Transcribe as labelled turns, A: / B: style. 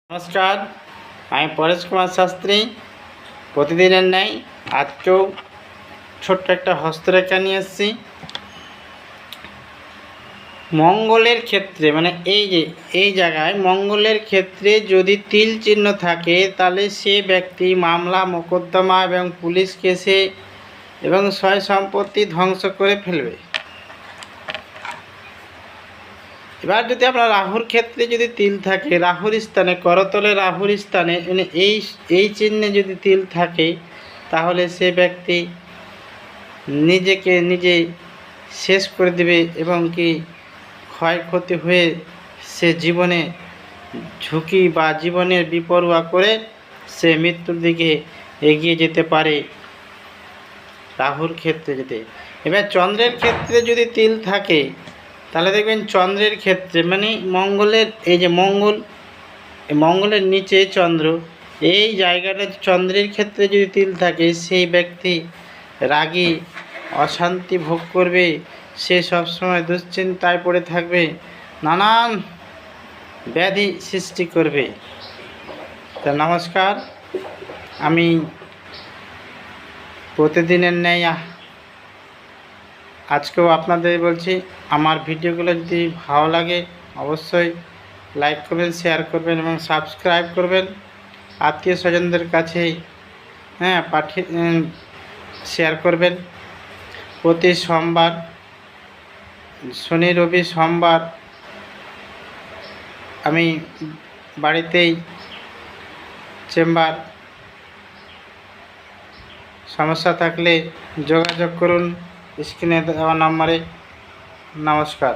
A: নমস্কার, আমি পরেশ কুমার শাস্ত্রী। প্রতিদিনের ন্যায় আজকেও ছোট্ট একটা হস্তরেখা নিয়ে এসেছি। মঙ্গলের ক্ষেত্রে মানে এই জায়গায় মঙ্গলের ক্ষেত্রে যদি তিল চিহ্ন থাকে তাহলে সে ব্যক্তি মামলা মোকদ্দমা এবং পুলিশ কেসে এবং সয় সম্পত্তি ধ্বংস করে ফেলবে। এবার যদি আপনার রাহুর ক্ষেত্রে যদি তিল থাকে, রাহুর স্থানে করতলে রাহুর স্থানে মানে এই চিহ্নে যদি তিল থাকে তাহলে সে ব্যক্তি নিজেকে নিজে শেষ করে দেবে এবং কি ক্ষয়ক্ষতি হয়ে সে জীবনে ঝুঁকি বা জীবনের বিপরোয়া করে সে মৃত্যুর দিকে এগিয়ে যেতে পারে রাহুর ক্ষেত্রে যদি। এবার চন্দ্রের ক্ষেত্রে যদি তিল থাকে তাহলে দেখবেন চন্দ্রের ক্ষেত্রে মানে মঙ্গলের এই যে মঙ্গলের নিচে চন্দ্র, এই জায়গাটা চন্দ্রের ক্ষেত্রে যদি তিল থাকে সেই ব্যক্তি রাগী, অশান্তি ভোগ করবে, সে সবসময় দুশ্চিন্তায় পড়ে থাকবে, নানান ব্যাধি সৃষ্টি করবে। তা নমস্কার, আমি প্রতিদিনের ন্যায় আজকেও আপনাদের বলছি, আমার ভিডিওগুলো যদি ভালো লাগে অবশ্যই লাইক করবেন, শেয়ার করবেন এবং সাবস্ক্রাইব করবেন। আত্মীয় স্বজনদের কাছে শেয়ার করবেন। প্রতি সোমবার, শনি রবি সোমবার আমি বাড়িতেই চেম্বার। সমস্যা থাকলে যোগাযোগ করুন স্ক্রিনে দেওয়া নম্বরে। নমস্কার।